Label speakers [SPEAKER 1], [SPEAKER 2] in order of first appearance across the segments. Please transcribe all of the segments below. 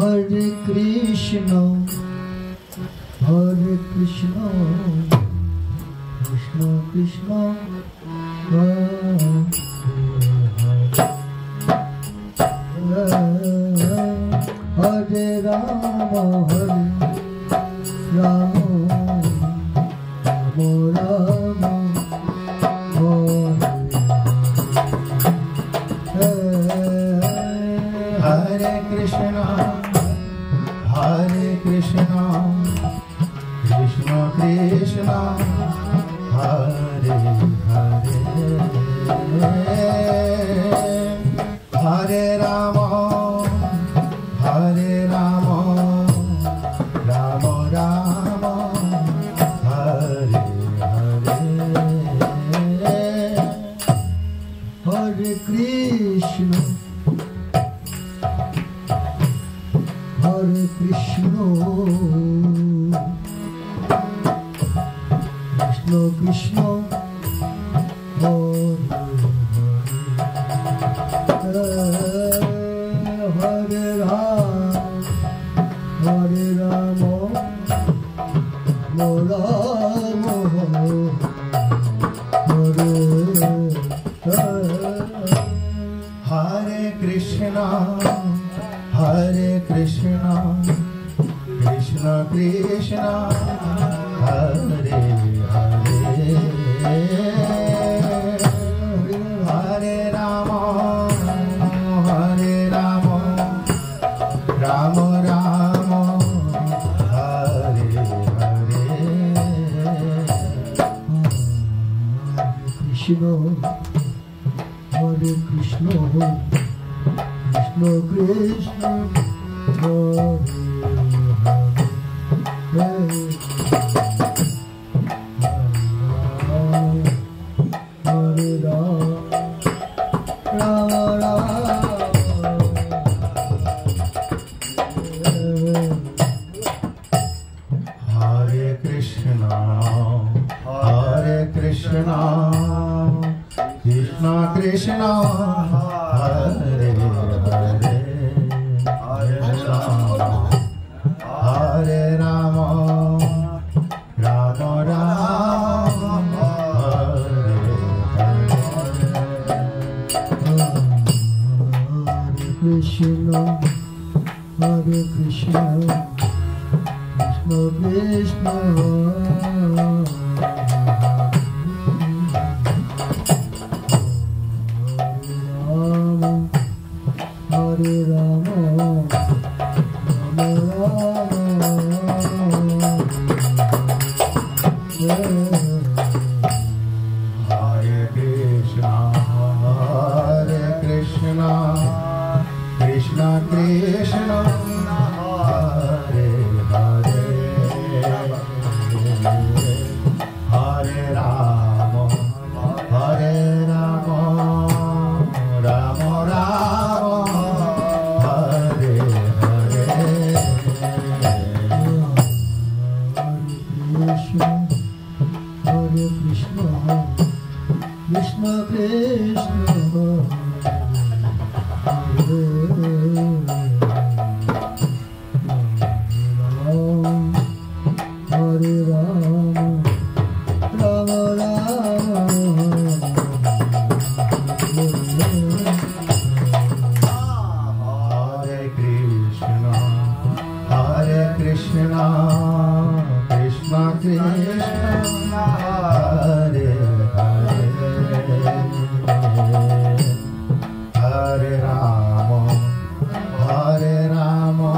[SPEAKER 1] Hare Krishna, Hare Krishna, Krishna Krishna, Hare Rama, Hare Rama, Rama Hare Krishna, Hare Krishna, Krishna Krishna, Hare Hare, Hare Rama, Hare Rama, Rama Rama, Hare Hare, Hare Krishna, Hare Krishna, Krishna Krishna, Hare Hare, Hare Rama, Hare Rama, Hare Hare Krishna, Hare Krishna, Krishna Krishna, Hare Hare, Hare Rama, Hare Rama, Rama Rama, Hare Hare, Krishna, Hare Krishna, Krishna Krishna, Hare Hare, Hare Rama, Rama Rama, Hare Krishna, Hare Krishna, Krishna Krishna, Hare Hare, Hare Rama, Hare Rama, Rama Rama, Hare Hare, Krishna, Hare Krishna, Krishna Krishna, Hare Rama, Rama Hare Krishna, Hare Krishna, Krishna Krishna, Hare Hare, Hare Rama, Hare Rama, Rama Rama, Hare Hare, Hare Krishna, Krishna Krishna, Hare Hare Rama, Rama Rama, Hare Krishna, Hare Krishna, Krishna Krishna, Hare Hare, Hare Rama, Hare Rama,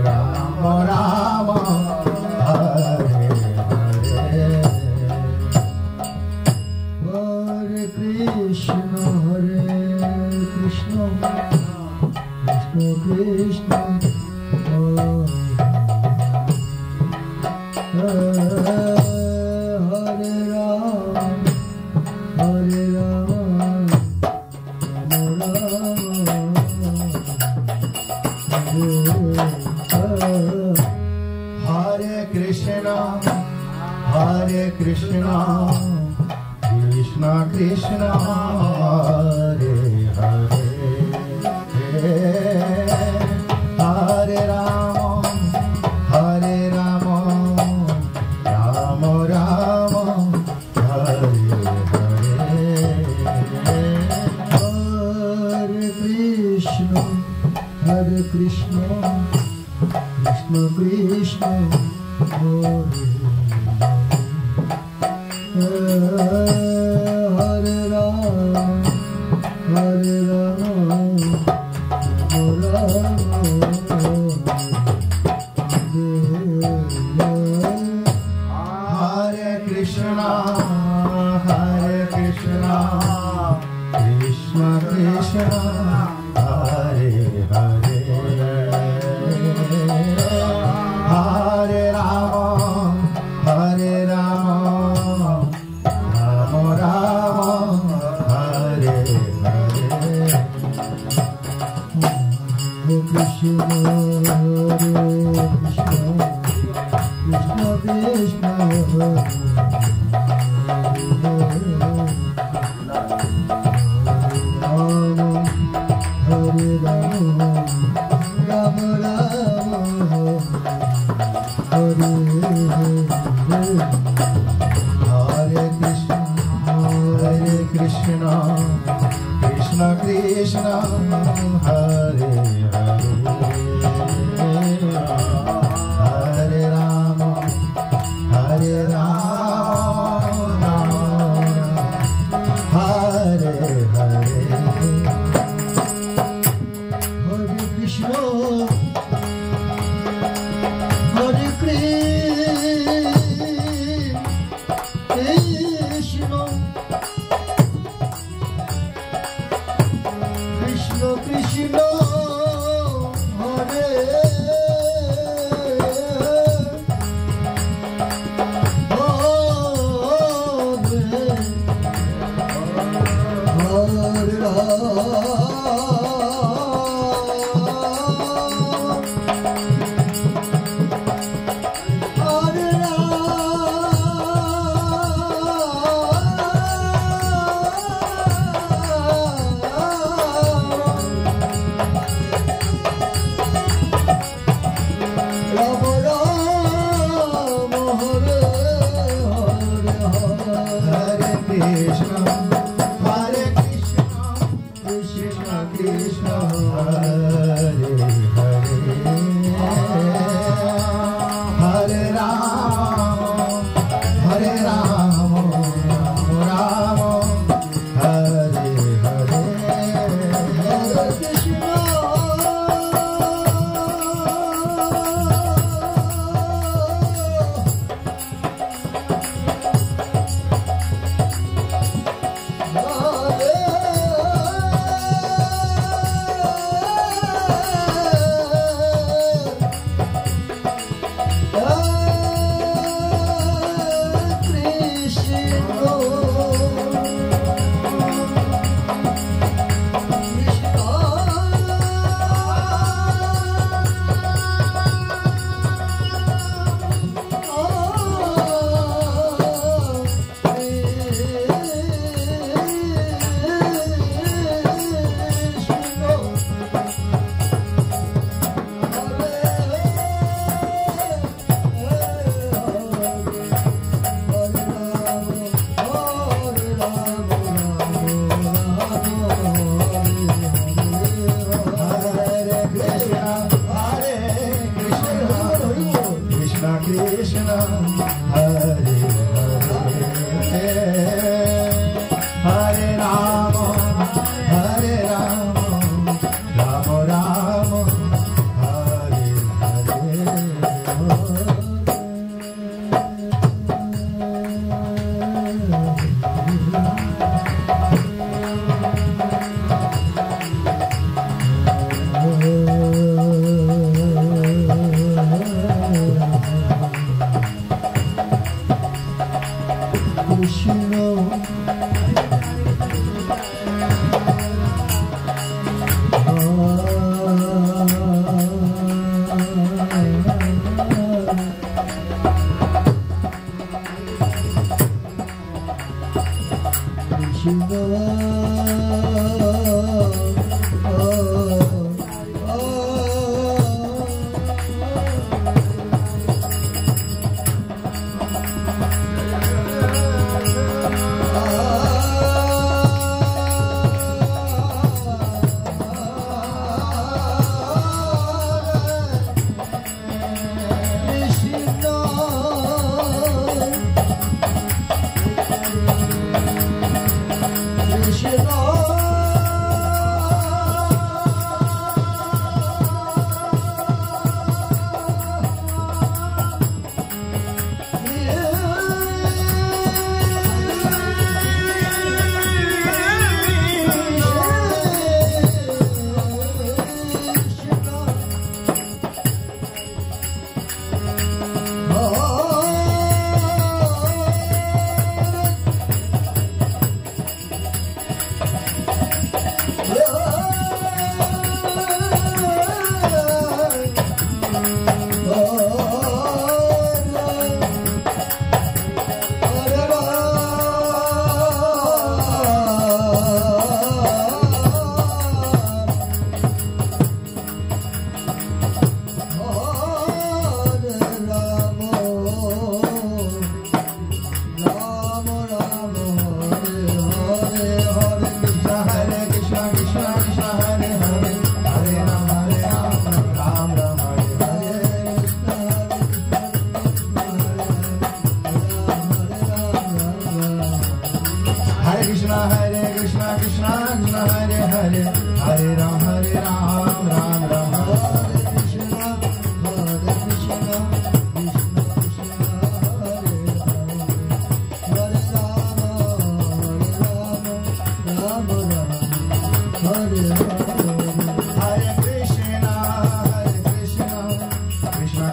[SPEAKER 1] Rama Rama, Hare Hare, Hare Krishna, Hare Krishna, Krishna Krishna, Hare Rama, Hare Rama, Rama Rama, Hare Krishna, Hare Krishna, Krishna Krishna, Hare Hare, Hare Krishna, Hare Krishna, Krishna Krishna, Hare Hare Rama, Hare Rama, Rama Hare Krishna, Hare Krishna, Krishna Krishna, Hare Hare, Hare Rama, Hare Rama, Rama Rama, Hare Hare, Hare Krishna, Hare Krishna, Krishna Krishna, Hare Krishna, Krishna Krishna, Hare Hare, Hare Rama, Hare Rama, Hare Hare, Hare Krishna, Hare Krishna, Krishna Krishna, Hare Hare, Hare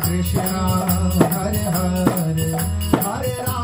[SPEAKER 1] Krishna, Hare Hare, Hare Rama.